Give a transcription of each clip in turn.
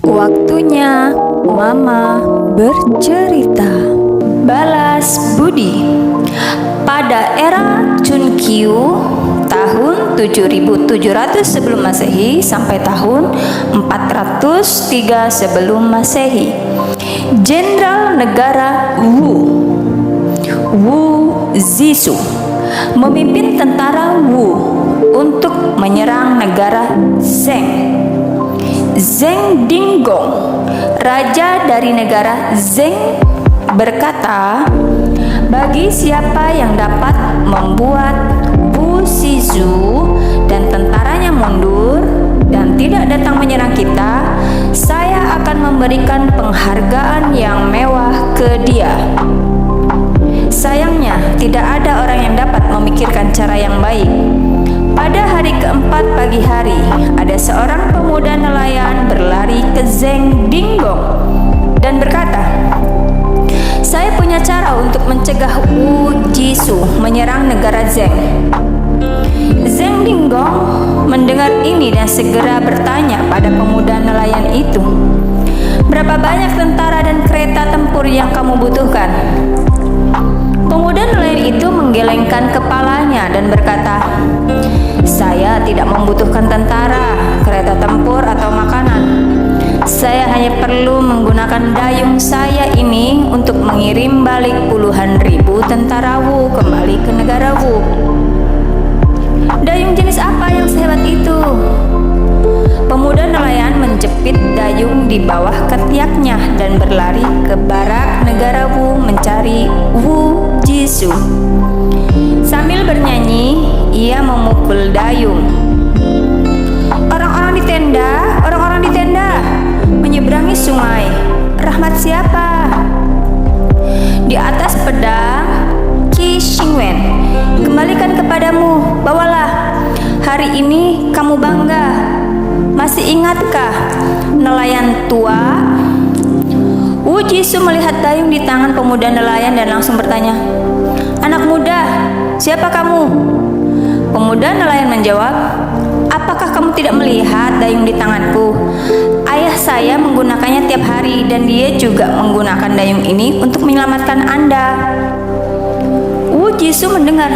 Waktunya Mama bercerita. Balas budi. Pada era Chun Kyu tahun 7700 sebelum Masehi sampai tahun 403 sebelum Masehi, Jenderal negara Wu Zizou memimpin tentara Wu untuk menyerang negara Zheng. Zheng Dinggong, raja dari negara Zheng, berkata, bagi siapa yang dapat membuat Wu Zizou dan tentaranya mundur dan tidak datang menyerang kita, saya akan memberikan penghargaan yang mewah ke dia. Sayangnya, tidak ada orang yang dapat memikirkan cara yang baik. Pada hari keempat pagi hari, ada seorang pemuda nelayan berlari ke Zheng Dinggong dan berkata, saya punya cara untuk mencegah Wu Zizou menyerang negara Zheng. Zheng Dinggong mendengar ini dan segera bertanya pada pemuda nelayan itu, berapa banyak tentara dan kereta tempur yang kamu butuhkan? Pemuda nelayan itu menggelengkan kepalanya dan berkata, saya tidak membutuhkan tentara, kereta tempur, atau makanan. Saya hanya perlu menggunakan dayung saya ini untuk mengirim balik puluhan ribu tentara Wu kembali ke negara Wu. Dayung jenis apa yang sehebat itu? Pemuda nelayan menjepit dayung di bawah ketiaknya dan berlari ke barak negara Wu mencari Wu Zizou. Sambil bernyanyi, ia memukul dayung. Orang-orang di tenda, menyeberangi sungai. Rahmat siapa? Di atas pedang Qi Xingwen, kembalikan kepadamu, bawalah. Hari ini kamu bangga. Masih ingatkah, nelayan tua? Wu Zizou melihat dayung di tangan pemuda nelayan dan langsung bertanya, anak muda, siapa kamu? Pemuda nelayan menjawab, apakah kamu tidak melihat dayung di tanganku? Ayah saya menggunakannya tiap hari dan dia juga menggunakan dayung ini untuk menyelamatkan Anda. Wu Zizou mendengar,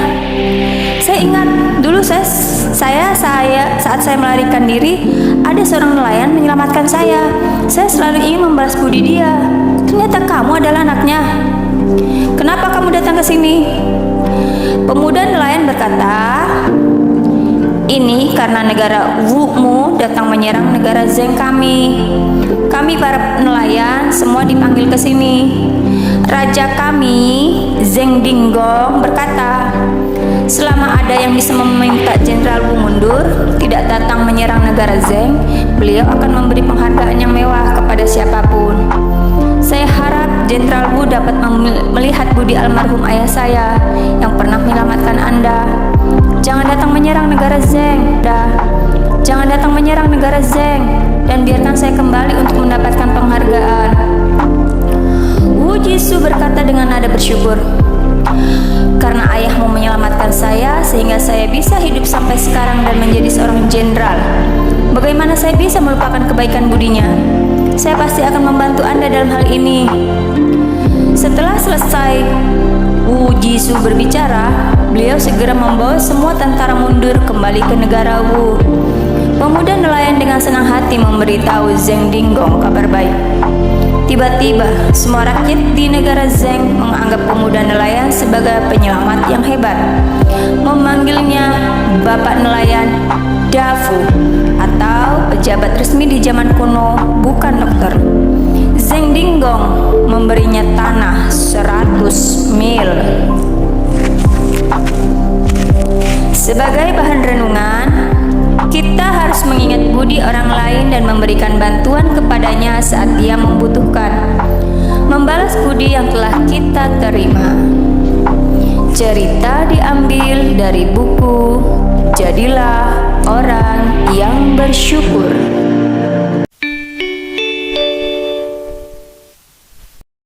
saya ingat dulu saat saya melarikan diri, ada seorang nelayan menyelamatkan saya. Saya selalu ingin membalas budi dia. Ternyata kamu adalah anaknya. Kenapa kamu datang ke sini? Pemuda nelayan berkata, ini karena negara Wu datang menyerang negara Zheng kami. Kami para nelayan semua dipanggil ke sini. Raja kami, Zheng Dinggong, berkata, selama ada yang bisa meminta Jenderal Wu mundur, tidak datang menyerang negara Zheng, beliau akan memberi penghargaan yang mewah kepada siapapun. Saya harap Jenderal Wu dapat melihat budi almarhum ayah saya yang pernah menyelamatkan Anda. Jangan datang menyerang negara Zheng, jangan datang menyerang negara Zheng, dan biarkan saya kembali untuk mendapatkan penghargaan. Wu Zizou berkata dengan nada bersyukur, karena ayahmu menyelamatkan saya sehingga saya bisa hidup sampai sekarang dan menjadi seorang jenderal. Bagaimana saya bisa melupakan kebaikan budinya? Saya pasti akan membantu Anda dalam hal ini. Setelah selesai Wu Zizou berbicara, beliau segera membawa semua tentara mundur kembali ke negara Wu. Pemuda nelayan dengan senang hati memberitahu Zheng Dinggong kabar baik. Tiba-tiba, semua rakyat di negara Zheng menganggap pemuda nelayan sebagai penyelamat yang hebat. Memanggilnya Bapak Nelayan Dafu atau pejabat resmi di zaman kuno, bukan dokter. Zheng Dinggong memberinya tanah 100 mil. Sebagai bahan renungan, kita harus mengingat budi orang lain dan memberikan bantuan kepadanya saat dia membutuhkan. Membalas budi yang telah kita terima. Cerita diambil dari buku Jadilah Orang yang Bersyukur.